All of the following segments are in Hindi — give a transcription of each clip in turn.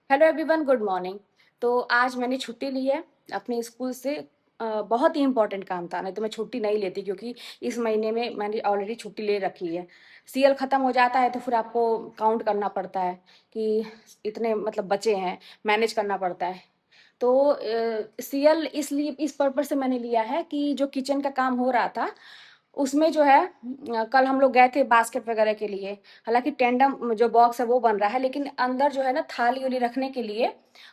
Hello everyone, good morning. तो आज मैंने छुट्टी ली है अपने स्कूल से। बहुत ही इम्पोर्टेंट काम था, नहीं तो मैं छुट्टी नहीं लेती, क्योंकि इस महीने में मैंने ऑलरेडी छुट्टी ले रखी है। सीएल ख़त्म हो जाता है तो फिर आपको काउंट करना पड़ता है कि इतने मतलब बचे हैं, मैनेज करना पड़ता है। तो सीएल इसलिए इस पर्पज़ से मैंने लिया है कि जो किचन का काम हो रहा था उसमें जो है कल हम लोग गए थे बास्केट वगैरह के लिए। हालाँकि टेंडम जो बॉक्स है वो बन रहा है, लेकिन अंदर जो है ना थाली-वाली रखने के लिए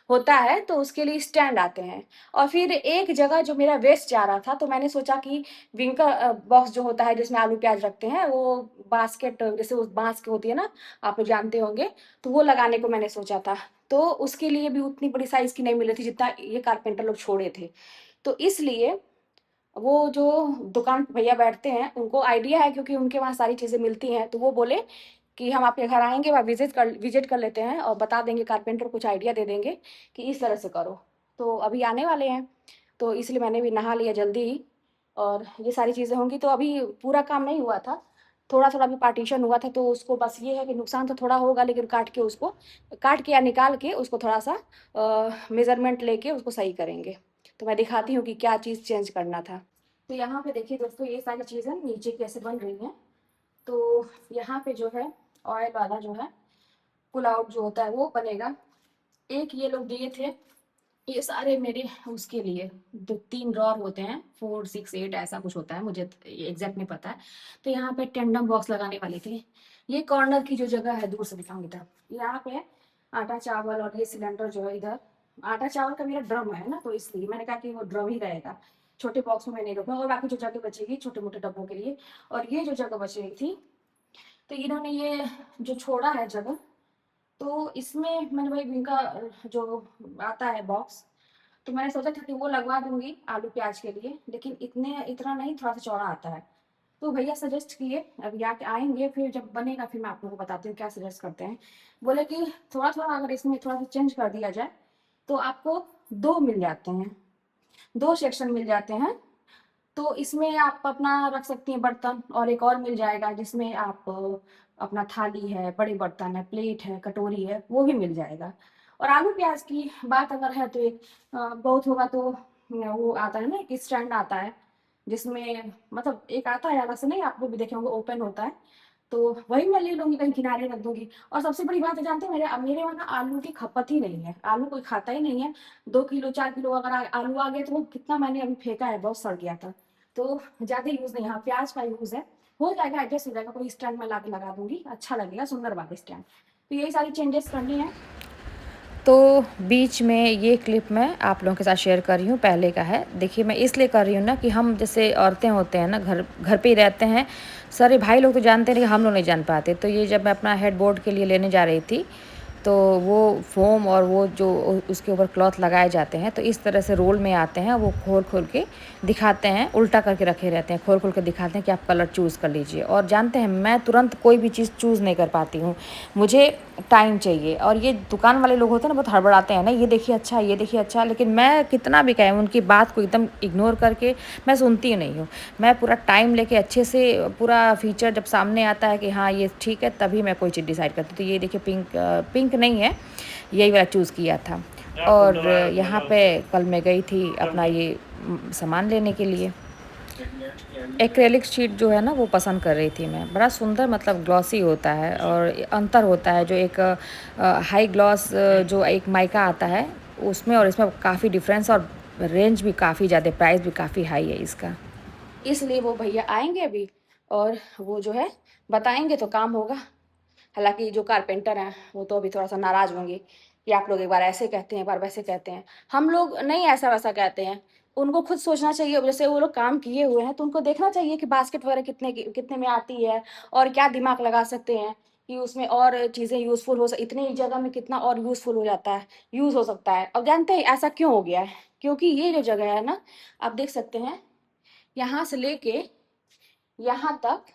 होता है, तो उसके लिए स्टैंड आते हैं। और फिर एक जगह जो मेरा वेस्ट जा रहा था, तो मैंने सोचा कि विंग का बॉक्स जो होता है जिसमें आलू प्याज़ रखते हैं, वो बास्केट जैसे उस बाँस की होती है ना, आप लोग जानते होंगे, तो वो लगाने को मैंने सोचा था। तो उसके लिए भी उतनी बड़ी साइज़ की नहीं मिल रही थी जितना ये कारपेंटर लोग छोड़े थे। तो इसलिए वो जो दुकान पे भैया बैठते हैं, उनको आइडिया है, क्योंकि उनके वहाँ सारी चीज़ें मिलती हैं, तो वो बोले कि हम आपके घर आएँगे, वहाँ विज़िट कर लेते हैं और बता देंगे, कारपेंटर कुछ आइडिया दे देंगे कि इस तरह से करो। तो अभी आने वाले हैं, तो इसलिए मैंने भी नहा लिया जल्दी ही और ये सारी चीज़ें होंगी। तो अभी पूरा काम नहीं हुआ था, थोड़ा-थोड़ा अभी पार्टीशन हुआ था, तो उसको बस ये है कि नुकसान तो थोड़ा होगा, लेकिन काट के या निकाल के उसको थोड़ा-सा मेज़रमेंट लेके उसको सही करेंगे। तो मैं दिखाती हूँ कि क्या चीज़ चेंज करना था। तो यहाँ पे देखिए दोस्तों, ये सारी चीज़ें नीचे कैसे बन रही हैं। तो यहाँ पे जो है ऑयल वाला जो है पुल आउट जो होता है वो बनेगा। एक ये लोग दिए थे, ये सारे मेरे उसके लिए दो 3 ड्रॉर होते हैं, 4, 6, 8 ऐसा कुछ होता है, मुझे एग्जैक्ट नहीं पता है। तो यहाँ पे टेंडम बॉक्स लगाने वाली थी। ये कॉर्नर की जो जगह है, दूर से दिखाऊंगी इधर, यहाँ पे आटा चावल और ये सिलेंडर जो है इधर। आटा चावल का मेरा ड्रम है ना, तो इसलिए मैंने कहा कि वो ड्रम ही रहेगा, छोटे बॉक्स में मैं नहीं रखूंगा, और बाकी जो जगह बचेगी छोटे मोटे डब्बों के लिए। और ये जो जगह बच रही थी, तो इन्होंने ये जो छोड़ा है जगह, तो इसमें मैंने वही इनका जो आता है बॉक्स, तो मैंने सोचा था कि वो लगवा दूंगी आलू प्याज के लिए, लेकिन इतना नहीं, थोड़ा सा चौड़ा आता है। तो भैया सजेस्ट किए, अब यहाँ के आएंगे फिर जब बनेगा फिर मैं आप लोगों को बताती हूँ क्या सजेस्ट करते हैं। बोले कि थोड़ा थोड़ा अगर इसमें थोड़ा सा चेंज कर दिया जाए तो आपको दो मिल जाते हैं, दो सेक्शन मिल जाते हैं। तो इसमें आप अपना रख सकती हैं बर्तन, और एक और मिल जाएगा जिसमें आप अपना थाली है, बड़े बर्तन है, प्लेट है, कटोरी है, वो भी मिल जाएगा। और आलू प्याज की बात अगर है तो एक बहुत होगा तो वो आता है ना, एक स्टैंड आता है जिसमें मतलब एक आता है अलग से, नहीं आप लोग भी देखे होंगे, ओपन होता है। तो वही मैं ले लूंगी, कहीं किनारे रख दूंगी। और सबसे बड़ी बात है, जानते हैं मेरे मेरे वहाँ ना आलू की खपत ही नहीं है, आलू कोई खाता ही नहीं है। 2 किलो 4 किलो अगर आलू आ गया तो वो कितना मैंने अभी फेंका है, बहुत सड़ गया था। तो ज़्यादा यूज़ नहीं, हाँ प्याज का यूज़ है, हो जाएगा, एडजस्ट हो जाएगा। कोई स्टैंड में ला के लगा दूंगी, अच्छा लगेगा, सुंदर वाला स्टैंड। तो यही सारी चेंजेस करनी है। तो बीच में ये क्लिप मैं आप लोगों के साथ शेयर कर रही हूँ, पहले का है। देखिए, मैं इसलिए कर रही हूँ ना कि हम जैसे औरतें होते हैं ना, घर घर पे ही रहते हैं, सारे भाई लोग तो जानते हैं लेकिन हम लोग नहीं जान पाते। तो ये जब मैं अपना हेड बोर्ड के लिए लेने जा रही थी, तो वो फोम और वो जो उसके ऊपर क्लॉथ लगाए जाते हैं, तो इस तरह से रोल में आते हैं, वो खोल खोल के दिखाते हैं, उल्टा करके रखे रहते हैं, खोल खोल के दिखाते हैं कि आप कलर चूज़ कर लीजिए। और जानते हैं, मैं तुरंत कोई भी चीज़ चूज़ नहीं कर पाती हूँ, मुझे टाइम चाहिए। और ये दुकान वाले लोग होते हैं ना, बहुत हड़बड़ाते हैं ना, ये देखिए अच्छा, ये देखिए अच्छा, लेकिन मैं कितना भी कहें, उनकी बात को एकदम इग्नोर करके मैं सुनती ही नहीं हूँ। मैं पूरा टाइम लेके अच्छे से पूरा फीचर जब सामने आता है कि हाँ ये ठीक है, तभी मैं कोई चीज़ डिसाइड करती हूँ। तो ये देखिए, पिंक नहीं है, यही वाला चूज़ किया था। और यहाँ पे कल मैं गई थी अपना ये सामान लेने के लिए। एक्रेलिक शीट जो है ना, वो पसंद कर रही थी मैं, बड़ा सुंदर, मतलब ग्लॉसी होता है और अंतर होता है। जो एक हाई ग्लॉस जो एक माइका आता है उसमें और इसमें काफ़ी डिफरेंस, और रेंज भी काफ़ी ज़्यादा, प्राइस भी काफ़ी हाई है इसका। इसलिए वो भैया आएंगे अभी, और वो जो है बताएंगे तो काम होगा। हालांकि जो कारपेंटर हैं वो तो अभी थोड़ा सा नाराज होंगे कि आप लोग एक बार ऐसे कहते हैं, एक बार वैसे कहते हैं। हम लोग नहीं ऐसा वैसा कहते हैं, उनको खुद सोचना चाहिए। जैसे वो लोग काम किए हुए हैं तो उनको देखना चाहिए कि बास्केट वगैरह कितने में आती है, और क्या दिमाग लगा सकते हैं कि उसमें और चीज़ें यूज़फुल इतनी जगह में कितना और यूज़फुल हो जाता है, यूज़ हो सकता है। अब जानते हैं ऐसा क्यों हो गया है? क्योंकि ये जो जगह है ना, आप देख सकते हैं, यहाँ से लेके यहाँ तक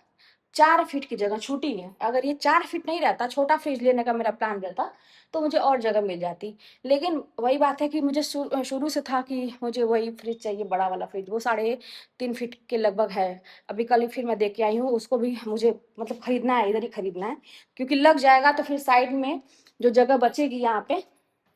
4 फीट की जगह छूटी है। अगर ये 4 फीट नहीं रहता, छोटा फ्रिज लेने का मेरा प्लान रहता, तो मुझे और जगह मिल जाती। लेकिन वही बात है कि मुझे शुरू से था कि मुझे वही फ्रिज चाहिए, बड़ा वाला फ्रिज, वो 3.5 फीट के लगभग है। अभी कल ही फिर मैं देख के आई हूँ, उसको भी मुझे मतलब खरीदना है, इधर ही खरीदना है, क्योंकि लग जाएगा तो फिर साइड में जो जगह बचेगी यहाँ पे,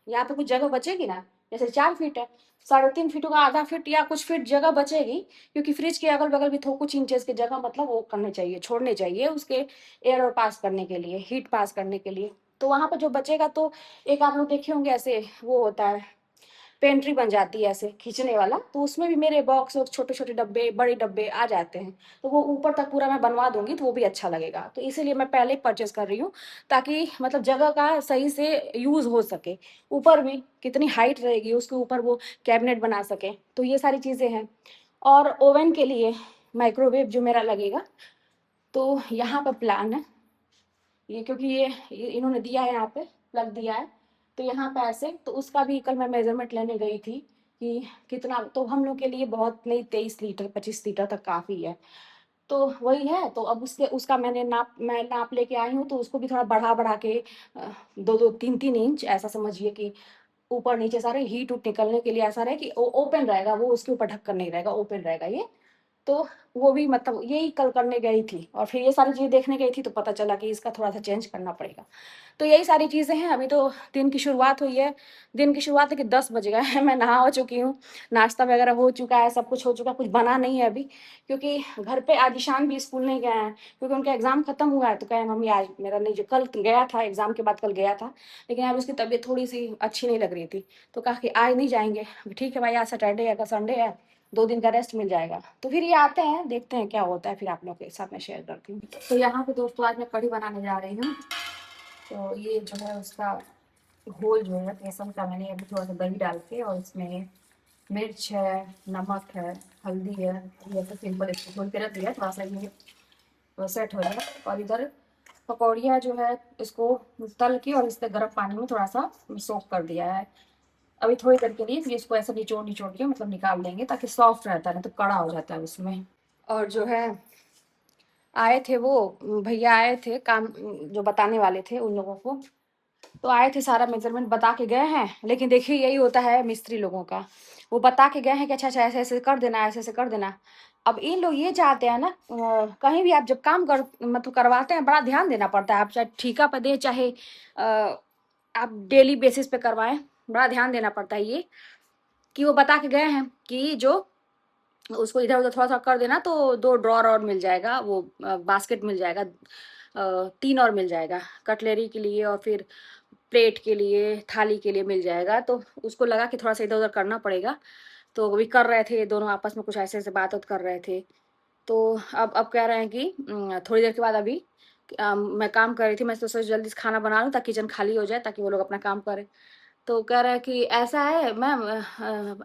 यहाँ पे कुछ जगह बचेगी ना, जैसे 4 फीट है, 3.5 फीट होगा, आधा फीट या कुछ फीट जगह बचेगी, क्योंकि फ्रिज के अगल बगल भी थोड़ा कुछ इंचेस की जगह मतलब वो करनी चाहिए, छोड़नी चाहिए उसके एयर और पास करने के लिए, हीट पास करने के लिए। तो वहां पर जो बचेगा, तो एक आप लोग देखे होंगे ऐसे वो होता है, पेंट्री बन जाती है ऐसे खींचने वाला, तो उसमें भी मेरे बॉक्स और छोटे छोटे डब्बे बड़े डब्बे आ जाते हैं, तो वो ऊपर तक पूरा मैं बनवा दूंगी, तो वो भी अच्छा लगेगा। तो इसीलिए मैं पहले परचेस कर रही हूँ, ताकि मतलब जगह का सही से यूज हो सके, ऊपर भी कितनी हाइट रहेगी उसके ऊपर वो कैबिनेट बना सके, तो ये सारी चीजें हैं। और ओवन के लिए माइक्रोवेव जो मेरा लगेगा, तो यहाँ पर प्लान है ये, क्योंकि ये इन्होंने दिया है, यहाँ पे प्लग दिया है, तो यहाँ पे ऐसे, तो उसका भी कल मैं मेजरमेंट लेने गई थी कि कितना, तो हम लोग के लिए बहुत नहीं, 23 लीटर 25 लीटर तक काफ़ी है, तो वही है। तो अब उसके उसका मैं नाप लेके आई हूँ, तो उसको भी थोड़ा बढ़ा बढ़ा के 2-2 3-3 इंच ऐसा समझिए, कि ऊपर नीचे सारे हीट उट निकलने के लिए ऐसा रहे कि ओपन रहेगा, वो उसके ऊपर ढक्कन नहीं रहेगा, ओपन रहेगा ये। तो वो भी मतलब यही कल करने गई थी, और फिर ये सारी चीज़ें देखने गई थी, तो पता चला कि इसका थोड़ा सा चेंज करना पड़ेगा। तो यही सारी चीज़ें हैं। अभी तो दिन की शुरुआत हुई है, दिन की शुरुआत है कि 10 बज गए हैं, मैं नहा हो चुकी हूँ, नाश्ता वगैरह हो चुका है, सब कुछ हो चुका है, कुछ बना नहीं है अभी, क्योंकि घर पे आज ईशान भी स्कूल नहीं गए हैं, क्योंकि उनका एग्जाम खत्म हुआ है, तो कहे मम्मी आज मेरा नहीं, जो कल गया था एग्जाम के बाद, कल गया था, लेकिन आज उसकी तबीयत थोड़ी सी अच्छी नहीं लग रही थी, तो कहा कि आज नहीं जाएंगे। ठीक है भाई, आज सैटरडे है, का संडे है, 2 दिन का रेस्ट मिल जाएगा। तो फिर ये आते हैं, देखते हैं क्या होता है, फिर आप लोग के साथ मैं शेयर करती हूँ। तो यहाँ पे दोस्तों आज मैं कढ़ी बनाने जा रही हूँ। तो ये जो है उसका घोल जो है बेसन का, मैंने अभी थोड़ा सा दही डाल के, और इसमें मिर्च है, नमक है, हल्दी है, ये तो सिंपल इसको घोल के रख दिया, थोड़ा सा ये सेट हो जाए। और इधर पकौड़ियाँ जो है इसको तल के और इससे गर्म पानी में थोड़ा सा सोक कर दिया है अभी थोड़ी देर के लिए, फिर इसको ऐसे निचोड़ निचोड़ के मतलब निकाल देंगे, ताकि सॉफ्ट रहता है, नहीं तो कड़ा हो जाता है उसमें। और जो है आए थे वो भैया, आए थे काम जो बताने वाले थे उन लोगों को, तो आए थे, सारा मेजरमेंट बता के गए हैं, लेकिन देखिए यही होता है मिस्त्री लोगों का, वो बता के गए हैं कि अच्छा अच्छा ऐसे ऐसे कर देना, ऐसे ऐसे कर देना। अब इन लोग ये चाहते हैं ना, कहीं भी आप जब काम कर मतलब करवाते हैं, बड़ा ध्यान देना पड़ता है, आप चाहे ठेका पे दें, चाहे आप डेली बेसिस पे करवाएं, बड़ा ध्यान देना पड़ता है ये, कि वो बता के गए हैं कि जो उसको इधर उधर थोड़ा सा कर देना, तो 2 ड्रॉर और मिल जाएगा, वो बास्केट मिल जाएगा, 3 और मिल जाएगा, कटलरी के लिए और फिर प्लेट के लिए, थाली के लिए मिल जाएगा। तो उसको लगा कि थोड़ा सा इधर उधर करना पड़ेगा, तो अभी कर रहे थे दोनों आपस में, कुछ ऐसे ऐसे बात कर रहे थे। तो अब कह रहे हैं कि थोड़ी देर के बाद अभी मैं काम कर रही थी, मैं तो सोचा जल्दी से खाना बना लूँ ताकि किचन खाली हो जाए, ताकि वो लोग अपना काम करें। तो कह रहा है कि ऐसा है मैम,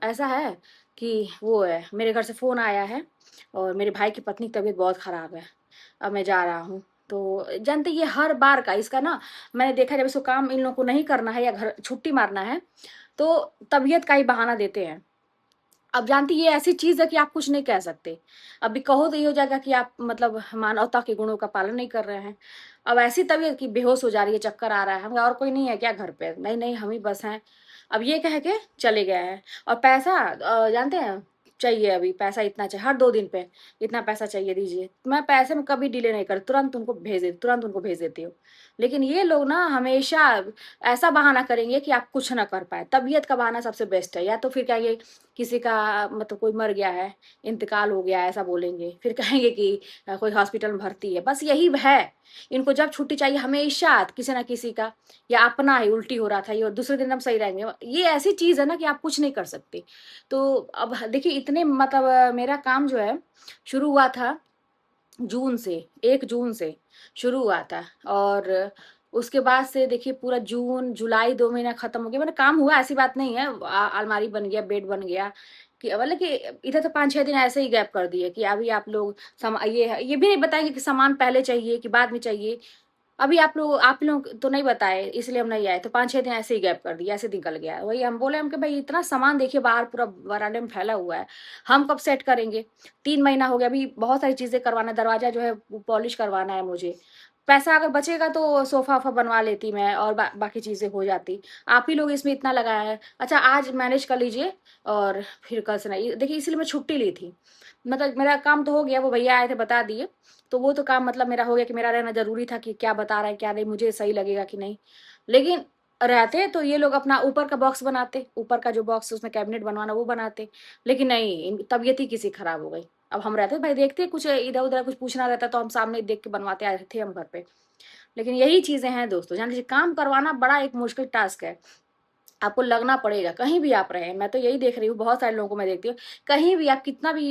ऐसा है कि वो है, मेरे घर से फ़ोन आया है, और मेरे भाई की पत्नी की तबीयत बहुत ख़राब है, अब मैं जा रहा हूँ। तो जानते ये हर बार का इसका ना, मैंने देखा जब इसको काम इन लोगों को नहीं करना है या घर छुट्टी मारना है, तो तबीयत का ही बहाना देते हैं। अब जानती ये ऐसी चीज है कि आप कुछ नहीं कह सकते, अभी कहो तो ये हो जाएगा कि आप मतलब मानवता के गुणों का पालन नहीं कर रहे हैं। अब ऐसी तबीयत की बेहोश हो जा रही है, चक्कर आ रहा है, हमें और कोई नहीं है क्या घर पे, नहीं नहीं हम ही बस हैं। अब ये कह के चले गए हैं, और पैसा जानते हैं चाहिए, अभी पैसा इतना चाहिए, हर 2 दिन पे इतना पैसा चाहिए दीजिए। मैं पैसे में कभी डिले नहीं कर, तुरंत उनको भेज देती हूँ। लेकिन ये लोग ना हमेशा ऐसा बहाना करेंगे कि आप कुछ ना कर पाए, तबीयत का बहाना सबसे बेस्ट है, या तो फिर कहेंगे किसी का मतलब कोई मर गया है, इंतकाल हो गया है, ऐसा बोलेंगे, फिर कहेंगे कि कोई हॉस्पिटल में भर्ती है, बस यही है इनको, जब छुट्टी चाहिए हमेशा किसी ना किसी का, या अपना ही उल्टी हो रहा था ये, और दूसरे दिन हम सही रहेंगे, ये ऐसी चीज है ना कि आप कुछ नहीं कर सकते। तो अब देखिए इतने मतलब मेरा काम जो है शुरू हुआ था जून से, 1 जून से शुरू हुआ था, और उसके बाद से देखिए पूरा जून जुलाई 2 महीना खत्म हो गया, मैंने काम हुआ, ऐसी बात नहीं है, अलमारी बन गया, बेड बन गया, कि मतलब कि इधर तो 5-6 दिन ऐसे ही गैप कर दिए कि अभी आप लोग ये भी नहीं बताएंगे कि सामान पहले चाहिए कि बाद में चाहिए। अभी आप लोग तो नहीं बताए, इसलिए हम नहीं आए, तो 5-6 दिन ऐसे ही गैप कर दिया, ऐसे निकल गया। वही हम बोले, हम कि भाई इतना सामान देखिए बाहर पूरा बरामदे में फैला हुआ है, हम कब सेट करेंगे, 3 महीना हो गया, अभी बहुत सारी चीजें करवाना, दरवाजा जो है पॉलिश करवाना है मुझे। पैसा अगर बचेगा तो सोफा वोफा बनवा लेती मैं, और बाकी चीजें हो जाती। आप ही लोग इसमें इतना लगाया है, अच्छा आज मैनेज कर लीजिए, और फिर कल से नहीं, देखिए इसलिए मैं छुट्टी ली थी, मतलब मेरा काम तो हो गया, वो भैया आए थे बता दिए, तो वो तो काम मतलब मेरा हो गया, कि मेरा रहना जरूरी था कि क्या बता रहा है क्या नहीं, मुझे सही लगेगा कि नहीं। लेकिन रहते तो ये लोग अपना ऊपर का बॉक्स बनाते, ऊपर का जो बॉक्स उसमें कैबिनेट बनवाना वो बनाते, लेकिन नहीं, तबीयत ही किसी खराब हो गई। अब हम रहते भाई देखते कुछ इधर उधर कुछ पूछना रहता तो हम सामने देख के बनवाते आए थे हम घर पे। लेकिन यही चीजें हैं दोस्तों, जान लीजिए काम करवाना बड़ा एक मुश्किल टास्क है। आपको लगना पड़ेगा कहीं भी आप रहे, मैं तो यही देख रही हूँ बहुत सारे लोगों को मैं देखती हूँ, कहीं भी आप कितना भी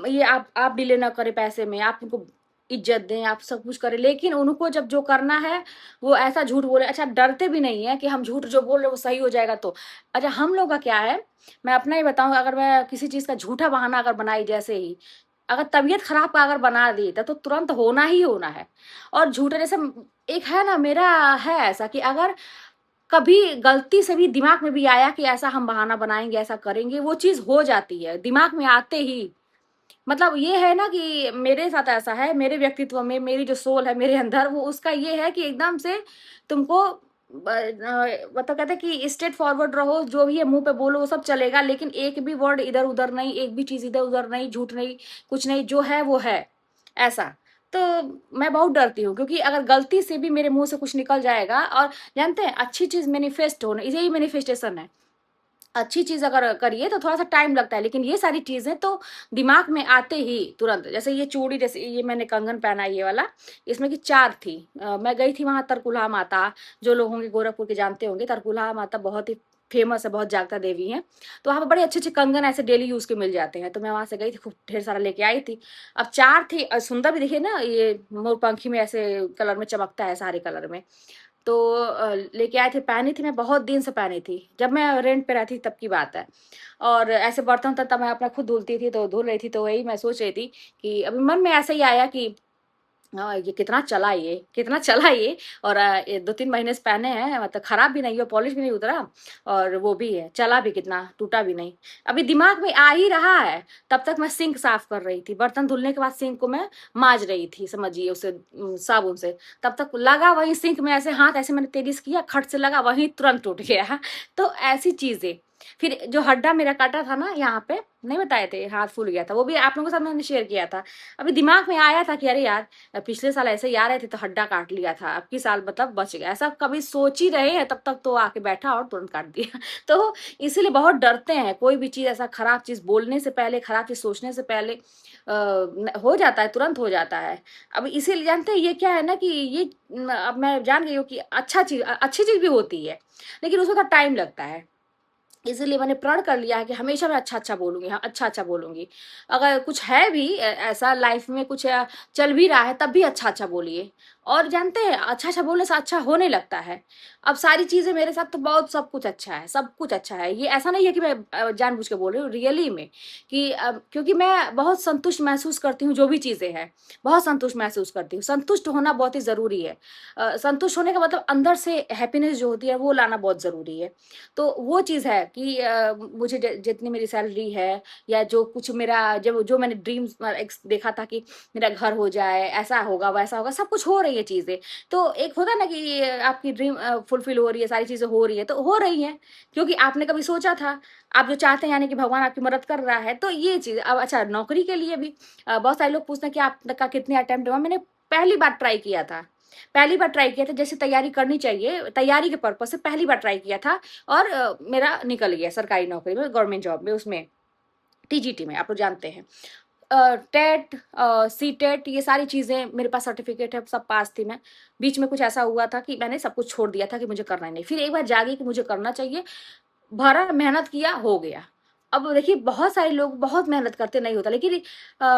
ये आप डिले ना करें पैसे में, आप उनको इज्जत दें, आप सब कुछ करें, लेकिन उनको जब जो करना है वो ऐसा झूठ बोले। अच्छा, डरते भी नहीं है कि हम झूठ जो बोल रहे वो सही हो जाएगा तो। अच्छा, हम लोग का क्या है, मैं अपना ही बताऊं, अगर मैं किसी चीज का झूठा बहाना अगर बनाई, जैसे ही अगर तबीयत खराब का अगर बना दी तो तुरंत होना ही होना है। और झूठे जैसे एक है ना, मेरा है ऐसा कि अगर कभी गलती से भी दिमाग में भी आया कि ऐसा हम बहाना बनाएंगे, ऐसा करेंगे, वो चीज हो जाती है दिमाग में आते ही। मतलब ये है ना कि मेरे साथ ऐसा है, मेरे व्यक्तित्व में मेरी जो सोल है मेरे अंदर, वो उसका ये है कि एकदम से तुमको मतलब कहते हैं कि स्ट्रेट फॉरवर्ड रहो, जो भी है मुंह पे बोलो वो सब चलेगा, लेकिन एक भी वर्ड इधर उधर नहीं, एक भी चीज इधर उधर नहीं, झूठ नहीं, कुछ नहीं, जो है वो है ऐसा। तो मैं बहुत डरती हूँ, क्योंकि अगर गलती से भी मेरे मुंह से कुछ निकल जाएगा, और जानते हैं अच्छी चीज मैनिफेस्ट होना, यही मैनिफेस्टेशन है। अच्छी चीज अगर करिए तो थोड़ा सा टाइम लगता है, लेकिन ये सारी चीजें तो दिमाग में आते ही तुरंत। जैसे ये चूड़ी, जैसे ये मैंने कंगन पहना है ये वाला, इसमें की चार थी। मैं गई थी वहां तरकुलहा माता, जो लोग होंगे गोरखपुर के जानते होंगे, तरकुलहा माता बहुत ही फेमस है, बहुत जागता देवी है। तो वहां पर बड़े अच्छे अच्छे कंगन ऐसे डेली यूज के मिल जाते हैं, तो मैं वहां से गई थी, खूब ढेर सारा लेके आई थी। अब चार थी, और सुंदर भी दिखे ना, ये मोरपंखी में ऐसे कलर में चमकता है, सारे कलर में। तो लेके आए थे, पहनी थी, मैं बहुत दिन से पहनी थी, जब मैं रेंट पे रहती थी तब की बात है। और ऐसे बर्तन तब मैं अपना खुद धुलती थी, तो धुल रही थी, तो वही मैं सोच रही थी कि अभी मन में ऐसा ही आया कि हाँ, ये कितना चला, ये कितना चला ये। और ये 2-3 महीने से पहने हैं, मतलब खराब भी नहीं हुआ, पॉलिश भी नहीं उतरा, और वो भी है, चला भी कितना, टूटा भी नहीं। अभी दिमाग में आ ही रहा है। तब तक मैं सिंक साफ कर रही थी, बर्तन धुलने के बाद सिंक को मैं माज रही थी, समझिए उसे साबुन से। तब तक लगा वही सिंक में, ऐसे हाथ ऐसे मैंने तेजी से किया, खट से लगा, वहीं तुरंत टूट गया। तो ऐसी चीजें। फिर जो हड्डा मेरा काटा था ना यहाँ पे, नहीं बताए थे, हाथ फूल गया था, वो भी आप लोगों के साथ मैंने शेयर किया था। अभी दिमाग में आया था कि अरे यार, पिछले साल ऐसे ही आ रहे थे तो हड्डा काट लिया था, अब की साल मतलब बच गया, ऐसा कभी सोच ही रहे हैं, तब तक तो आके बैठा और तुरंत काट दिया। तो इसीलिए बहुत डरते हैं, कोई भी चीज ऐसा खराब चीज बोलने से पहले, खराब चीज सोचने से पहले हो जाता है, तुरंत हो जाता है। अब इसीलिए जानते हैं ये क्या है ना कि ये अब मैं जान गई हूँ कि अच्छी चीज भी होती है, लेकिन उसमें थोड़ा टाइम लगता है। इसीलिए मैंने प्रण कर लिया है कि हमेशा मैं अच्छा अच्छा बोलूंगी, हाँ अच्छा अच्छा बोलूंगी। अगर कुछ है भी ऐसा लाइफ में कुछ चल भी रहा है, तब भी अच्छा अच्छा बोलिए। और जानते हैं अच्छा अच्छा बोलने से अच्छा होने लगता है। अब सारी चीजें मेरे साथ तो बहुत सब कुछ अच्छा है, सब कुछ अच्छा है, ये ऐसा नहीं है कि मैं जानबूझ के बोल रही हूँ, रियली में। कि क्योंकि मैं बहुत संतुष्ट महसूस करती हूँ, जो भी चीजें हैं बहुत संतुष्ट महसूस करती हूँ। संतुष्ट होना बहुत ही जरूरी है। संतुष्ट होने का मतलब अंदर से हैप्पीनेस जो होती है वो लाना बहुत जरूरी है। तो वो चीज़ है कि मुझे जितनी मेरी सैलरी है, या जो कुछ मेरा जब जो मैंने ड्रीम्स देखा था कि मेरा घर हो जाए, ऐसा होगा वैसा होगा, सब कुछ हो रही है चीजें। तो एक होता है ना कि आपकी ड्रीम फुलफिल हो रही है, सारी चीजें हो रही है, तो हो रही है क्योंकि आपने कभी सोचा था। आप जो चाहते हैं, यानी कि भगवान आपकी मदद कर रहा है, तो ये चीज। अब अच्छा, नौकरी के लिए भी बहुत सारे लोग पूछते हैं कि आपका कितने अटेम्प्ट हुआ। मैंने पहली बार ट्राई किया था, पहली बार ट्राई किया था, जैसे तैयारी करनी चाहिए, तैयारी के पर्पज से पहली बार ट्राई किया था। और मेरा निकल गया सरकारी नौकरी में, गवर्नमेंट जॉब में, उसमें टीजीटी में, आप लोग जानते हैं। टेट, सी टेट, ये सारी चीजें मेरे पास सर्टिफिकेट है, सब पास थी मैं। बीच में कुछ ऐसा हुआ था कि मैंने सब कुछ छोड़ दिया था कि मुझे करना ही नहीं, फिर एक बार जागी कि मुझे करना चाहिए, भरा मेहनत किया, हो गया। अब देखिए बहुत सारे लोग बहुत मेहनत करते, नहीं होता, लेकिन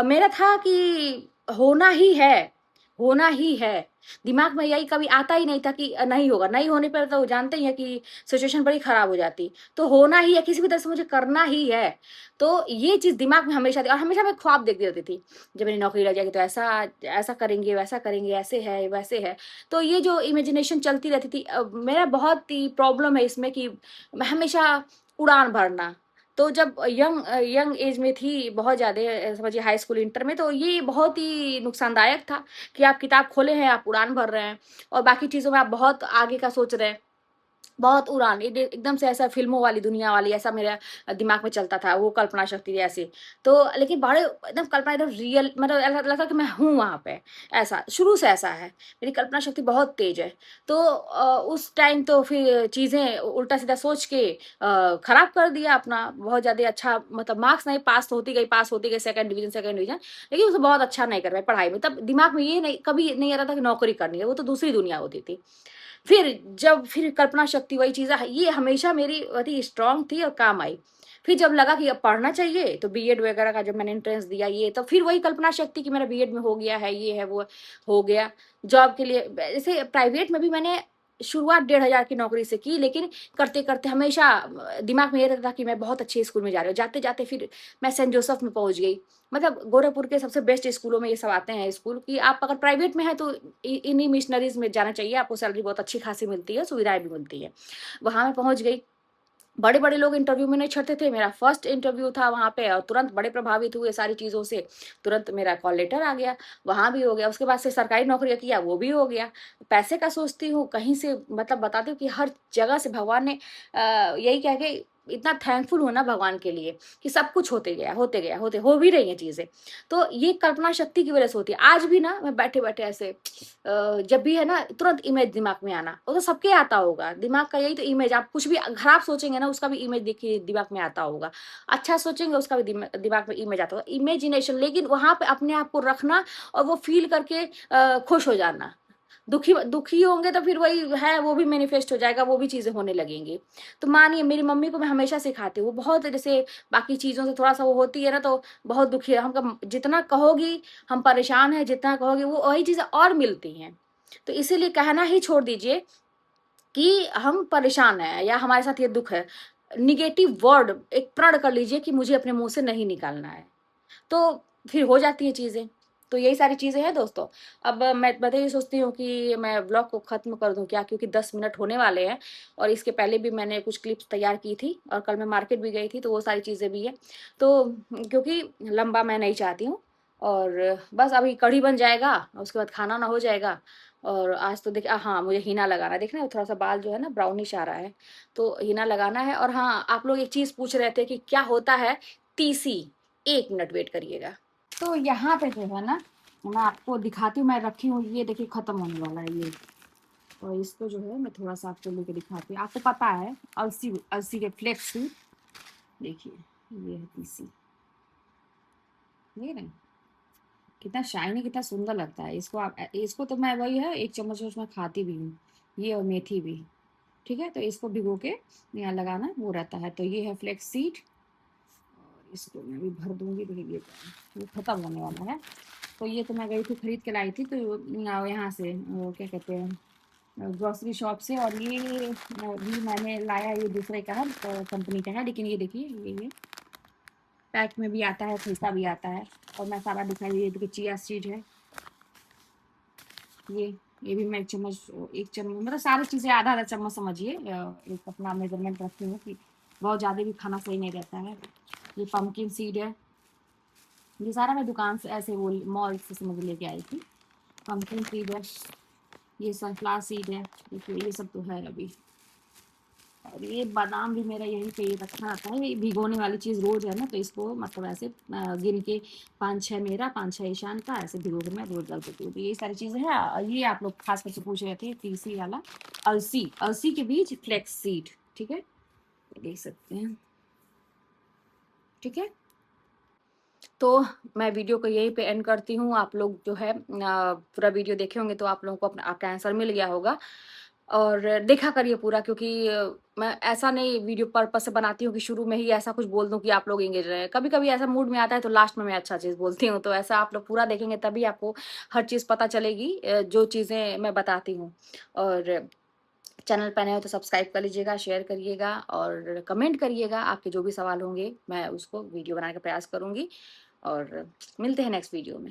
मेरा था कि होना ही है, होना ही है। दिमाग में यही कभी आता ही नहीं था कि नहीं होगा, नहीं होने पर तो जानते ही हैं कि सिचुएशन बड़ी खराब हो जाती। तो होना ही है, किसी भी तरह से मुझे करना ही है। तो ये चीज दिमाग में हमेशा थी, और हमेशा मैं ख्वाब देखती रहती थी, जब मेरी नौकरी लग जाएगी तो ऐसा ऐसा करेंगे, वैसा करेंगे, ऐसे है वैसे है। तो ये जो इमेजिनेशन चलती रहती थी, मेरा बहुत ही प्रॉब्लम है इसमें कि मैं हमेशा उड़ान भरना। तो जब यंग यंग एज में थी, बहुत ज़्यादा समझिए हाई स्कूल इंटर में, तो ये बहुत ही नुकसानदायक था कि आप किताब खोले हैं, आप उड़ान भर रहे हैं, और बाकी चीज़ों में आप बहुत आगे का सोच रहे हैं। बहुत उड़ान एकदम से ऐसा फ़िल्मों वाली दुनिया वाली ऐसा मेरा दिमाग में चलता था, वो कल्पना शक्ति थी ऐसी। तो लेकिन बड़े एकदम कल्पना एकदम रियल मतलब ऐसा लगा कि मैं हूँ वहाँ पे, ऐसा शुरू से ऐसा है। मेरी कल्पना शक्ति बहुत तेज़ है। तो उस टाइम तो फिर चीज़ें उल्टा-सीधा सोच के खराब कर दिया अपना, बहुत ज़्यादा अच्छा मतलब मार्क्स नहीं पास होती गई सेकंड डिवीज़न, लेकिन उसमें बहुत अच्छा नहीं कर पाई पढ़ाई में। तब दिमाग में ये नहीं कभी नहीं आ रहा था कि नौकरी करनी है, वो तो दूसरी दुनिया होती थी। फिर कल्पना शक्ति वही चीज़ है, ये हमेशा मेरी बड़ी स्ट्रॉन्ग थी और काम आई। फिर जब लगा कि अब पढ़ना चाहिए, तो बीएड वगैरह का जब मैंने एंट्रेंस दिया ये, तो फिर वही कल्पना शक्ति कि मेरा बीएड में हो गया है, ये है, वो हो गया। जॉब के लिए जैसे प्राइवेट में भी मैंने शुरुआत 1500 की नौकरी से की, लेकिन करते-करते हमेशा दिमाग में ये रहता था कि मैं बहुत अच्छे स्कूल में जा रही हूँ। जाते-जाते फिर मैं सेंट जोसेफ में पहुँच गई। मतलब गोरखपुर के सबसे बेस्ट स्कूलों में ये सब आते हैं स्कूल कि आप अगर प्राइवेट में हैं तो इन्हीं मिशनरीज़ में जाना चाहिए, आपको सैलरी बहुत अच्छी खासी मिलती है, सुविधाएँ भी मिलती हैं। वहाँ मैं पहुँच गई, बड़े-बड़े लोग इंटरव्यू में नहीं छँटते थे, मेरा फर्स्ट इंटरव्यू था वहाँ पे और तुरंत बड़े प्रभावित हुए सारी चीज़ों से, तुरंत मेरा कॉल लेटर आ गया, वहाँ भी हो गया, उसके बाद से सरकारी नौकरियाँ किया, वो भी हो गया। पैसे का सोचती हूँ, कहीं से मतलब बताती हूँ कि हर जगह से भगवान ने यही कह के इतना थैंकफुल हूँ ना भगवान के लिए कि सब कुछ होते गया, हो भी रही हैं चीज़ें। तो ये कल्पना शक्ति की वजह से होती है। आज भी ना मैं बैठे-बैठे ऐसे जब भी है ना तुरंत इमेज दिमाग में आना, वो तो सबके आता होगा, दिमाग का यही तो इमेज आप कुछ भी खराब सोचेंगे ना उसका भी इमेज देखिए दिमाग में आता होगा, अच्छा सोचेंगे उसका भी दिमाग में इमेज आता होगा, इमेजिनेशन लेकिन वहाँ पे अपने आप को रखना और वो फ़ील करके खुश हो जाना। दुखी होंगे तो फिर वही है वो भी मैनिफेस्ट हो जाएगा, वो भी चीज़ें होने लगेंगी। तो मानिए मेरी मम्मी को मैं हमेशा सिखाती हूँ, वो बहुत जैसे बाकी चीज़ों से थोड़ा-सा वो होती है ना तो बहुत दुखी है, हम कम जितना कहोगी हम परेशान हैं, जितना कहोगे वो वही चीज़ें और मिलती हैं। तो इसीलिए कहना ही छोड़ दीजिए कि हम परेशान हैं या हमारे साथ ये दुःख है। नेगेटिव वर्ड एक प्रण कर लीजिए कि मुझे अपने मुँह से नहीं निकालना है। तो फिर हो जाती हैं चीज़ें। तो यही सारी चीज़ें हैं दोस्तों। अब मैं तो ये सोचती हूँ कि मैं व्लॉग को ख़त्म कर दूँ क्या क्योंकि 10 मिनट होने वाले हैं और इसके पहले भी मैंने कुछ क्लिप्स तैयार की थी और कल मैं मार्केट भी गई थी तो वो सारी चीज़ें भी हैं। तो क्योंकि लंबा मैं नहीं चाहती हूँ और बस अभी कढ़ी बन जाएगा, उसके बाद खाना-वाना हो जाएगा और आज तो देखिए हाँ, मुझे हीना लगाना है। देख रहे हैं थोड़ा-सा बाल जो है ना ब्राउनिश आ रहा है, तो हीना लगाना है और हाँ, आप लोग एक चीज़ पूछ रहे थे कि क्या होता है तीसी? 1 मिनट वेट करिएगा। तो यहाँ पे जो है ना, मैं आपको दिखाती हूँ, मैं रखी हूँ, ये देखिए ख़त्म होने वाला है ये। और इसको जो है मैं थोड़ा-सा आपको लेके दिखाती हूँ। आपको पता है अलसी अलसी के फ्लेक्स सीड देखिए, ये है तीसी, देख रहे हैं? कितना शाइनी कितना सुंदर लगता है। इसको तो मैं वही है 1 चम्मच उसमें खाती भी हूँ, ये और मेथी भी, ठीक है? तो इसको भिगो के यहाँ लगाना वो रहता है। तो ये है फ्लेक्स सीड और इसको मैं भी भर दूँगी देखिए ये ख़त्म होने वाला है। तो ये तो मैं गई थी खरीद के लाई थी तो यहाँ से वो क्या कहते हैं ग्रोसरी शॉप से और ये भी मैंने लाया ये दूसरे का है कंपनी का है लेकिन ये देखिए ये पैक में भी आता है खरीदा भी आता है और मैं सारा दिखाई ये देखिए चिया सीड है ये ये भी मैं 1 चम्मच मतलब सारी चीज़ें आधा-आधा चम्मच समझिए एक अपना मेज़रमेंट रखती हूँ कि बहुत ज़्यादा भी खाना सही नहीं रहता है। ये पम्पकिन सीड है, ये सारा मैं दुकान से ऐसे वो मॉल से समझ लेके आई थी। पम्पकिन सीड है, ये सनफ्लावर सीड है, देखिए ये सब तो है अभी। और ये बादाम भी मेरा यहीं पे ये रखा रहता है, ये भिगोने वाली चीज़ रोज़ है ना तो इसको मतलब ऐसे गिन के 5-6 मेरा 5-6 ईशान का ऐसे भिगो के मैं रोज़ डाल देती हूँ। तो ये सारी चीज़ें हैं ये आप लोग खास करके पूछ रहे थे तीसी वाला अलसी के बीज फ्लेक्स सीड, ठीक है? देख सकते हैं, ठीक है? तो मैं वीडियो को यहीं पे एंड करती हूँ। आप लोग जो है पूरा वीडियो देखे होंगे तो आप लोगों को अपना आपका आंसर मिल गया होगा और देखा करिए पूरा क्योंकि मैं ऐसा नहीं वीडियो पर्पस से बनाती हूँ कि शुरू में ही ऐसा कुछ बोल दूँ कि आप लोग एंगेज रहें। कभी-कभी ऐसा मूड में आता है तो लास्ट में मैं अच्छा चीज़ बोलती हूँ। तो ऐसा आप लोग पूरा देखेंगे तभी आपको हर चीज़ पता चलेगी जो चीज़ें मैं बताती हूँ। और चैनल पे नए हो तो सब्सक्राइब कर लीजिएगा, शेयर करिएगा और कमेंट करिएगा। आपके जो भी सवाल होंगे मैं उसको वीडियो बनाने का प्रयास करूँगी और मिलते हैं नेक्स्ट वीडियो में।